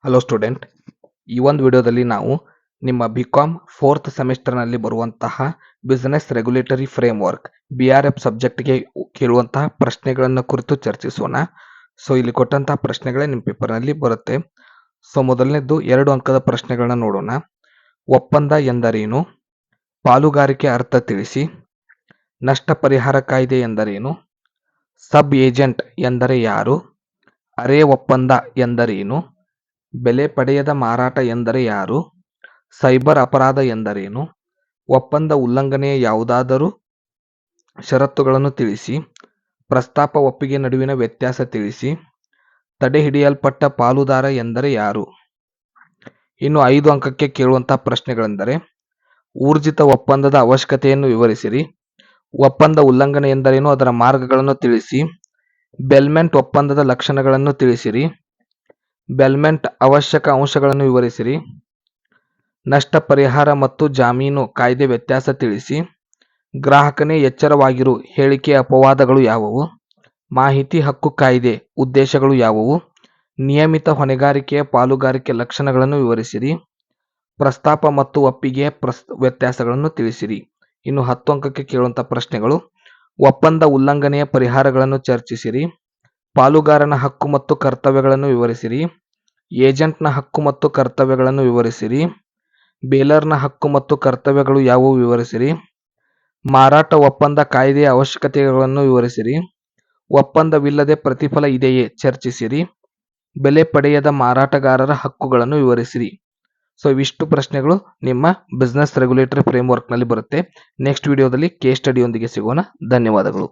Hello student, ಈ ಒಂದು ವಿಡಿಯೋದಲ್ಲಿ ನಾವು ನಿಮ್ಮ ಬಿಕಾಮ್ 4th ಸೆಮಿಸ್ಟರ್ನಲ್ಲಿ ಬರುವಂತಹ ಬಿಸಿನೆಸ್ ರೆಗ್ಯುಲೇಟರಿ ಫ್ರೇಮ್ವರ್ಕ್ BRF ಸಬ್ಜೆಕ್ಟ್ಗೆ ಕೇಳುವಂತಹ ಪ್ರಶ್ನೆಗಳನ್ನು ಕುರಿತು ಚರ್ಚಿಸೋಣ. ಸೊ ಇಲ್ಲಿ ಕೊಟ್ಟಂತಹ ಪ್ರಶ್ನೆಗಳೇ ನಿಮ್ಮ ಪೇಪರ್ನಲ್ಲಿ ಬರುತ್ತೆ. ಸೊ ಮೊದಲನೇದು 2 ಅಂಕದ ಪ್ರಶ್ನೆಗಳನ್ನ ನೋಡೋಣ. ಒಪ್ಪಂದ ಎಂದರೇನು? ಪಾಲುಗಾರಿಕೆ ಅರ್ಥ ತಿಳಿಸಿ. ನಷ್ಟ ಪರಿಹಾರ ಕಾಯ್ದೆ ಎಂದರೇನು? ಸಬ್ ಏಜೆಂಟ್ ಎಂದರೆ ಯಾರು? ಅರೆ ಒಪ್ಪಂದ ಎಂದರೇನು? ಬೆಲೆ ಪಡೆಯದ ಮಾರಾಟ ಎಂದರೆ ಯಾರು? ಸೈಬರ್ ಅಪರಾಧ ಎಂದರೇನು? ಒಪ್ಪಂದ ಉಲ್ಲಂಘನೆಯ ಯಾವುದಾದರೂ ಷರತ್ತುಗಳನ್ನು ತಿಳಿಸಿ. ಪ್ರಸ್ತಾಪ ಒಪ್ಪಿಗೆ ನಡುವಿನ ವ್ಯತ್ಯಾಸ ತಿಳಿಸಿ. ತಡೆಹಿಡಿಯಲ್ಪಟ್ಟ ಪಾಲುದಾರ ಎಂದರೆ ಯಾರು? ಇನ್ನು 5 ಅಂಕಕ್ಕೆ ಕೇಳುವಂತಹ ಪ್ರಶ್ನೆಗಳೆಂದರೆ ಊರ್ಜಿತ ಒಪ್ಪಂದದ ಅವಶ್ಯಕತೆಯನ್ನು ವಿವರಿಸಿರಿ. ಒಪ್ಪಂದ ಉಲ್ಲಂಘನೆ ಎಂದರೇನು, ಅದರ ಮಾರ್ಗಗಳನ್ನು ತಿಳಿಸಿ. ಬೆಲ್ಮೆಂಟ್ ಒಪ್ಪಂದದ ಲಕ್ಷಣಗಳನ್ನು ತಿಳಿಸಿರಿ. ಬೆಲ್ಮೆಂಟ್ ಅವಶ್ಯಕ ಅಂಶಗಳನ್ನು ವಿವರಿಸಿರಿ. ನಷ್ಟ ಪರಿಹಾರ ಮತ್ತು ಜಾಮೀನು ಕಾಯ್ದೆ ವ್ಯತ್ಯಾಸ ತಿಳಿಸಿ. ಗ್ರಾಹಕನೇ ಎಚ್ಚರವಾಗಿರು ಹೇಳಿಕೆ ಅಪವಾದಗಳು ಯಾವುವು? ಮಾಹಿತಿ ಹಕ್ಕು ಕಾಯ್ದೆ ಉದ್ದೇಶಗಳು ಯಾವುವು? ನಿಯಮಿತ ಹೊಣೆಗಾರಿಕೆಯ ಪಾಲುಗಾರಿಕೆ ಲಕ್ಷಣಗಳನ್ನು ವಿವರಿಸಿರಿ. ಪ್ರಸ್ತಾಪ ಮತ್ತು ಒಪ್ಪಿಗೆಯ ವ್ಯತ್ಯಾಸಗಳನ್ನು ತಿಳಿಸಿರಿ. ಇನ್ನು 10 ಅಂಕಕ್ಕೆ ಕೇಳುವಂತಹ ಪ್ರಶ್ನೆಗಳು ಒಪ್ಪಂದ ಉಲ್ಲಂಘನೆಯ ಪರಿಹಾರಗಳನ್ನು ಚರ್ಚಿಸಿರಿ. ಪಾಲುಗಾರನ ಹಕ್ಕು ಮತ್ತು ಕರ್ತವ್ಯಗಳನ್ನು ವಿವರಿಸಿರಿ. ಏಜೆಂಟ್ನ ಹಕ್ಕು ಮತ್ತು ಕರ್ತವ್ಯಗಳನ್ನು ವಿವರಿಸಿರಿ. ಬೇಲರ್ನ ಹಕ್ಕು ಮತ್ತು ಕರ್ತವ್ಯಗಳು ಯಾವುವು ವಿವರಿಸಿರಿ. ಮಾರಾಟ ಒಪ್ಪಂದ ಕಾಯ್ದೆಯ ಅವಶ್ಯಕತೆಗಳನ್ನು ವಿವರಿಸಿರಿ. ಒಪ್ಪಂದವಿಲ್ಲದೆ ಪ್ರತಿಫಲ ಇದೆಯೇ ಚರ್ಚಿಸಿರಿ. ಬೆಲೆ ಪಡೆಯದ ಮಾರಾಟಗಾರರ ಹಕ್ಕುಗಳನ್ನು ವಿವರಿಸಿರಿ. ಸೊ ಇವಿಷ್ಟು ಪ್ರಶ್ನೆಗಳು ನಿಮ್ಮ ಬಿಸ್ನೆಸ್ ರೆಗ್ಯುಲೇಟರಿ ಫ್ರೇಮ್ವರ್ಕ್ನಲ್ಲಿ ಬರುತ್ತೆ. ನೆಕ್ಸ್ಟ್ ವಿಡಿಯೋದಲ್ಲಿ ಕೇಸ್ ಸ್ಟಡಿಯೊಂದಿಗೆ ಸಿಗೋಣ. ಧನ್ಯವಾದಗಳು.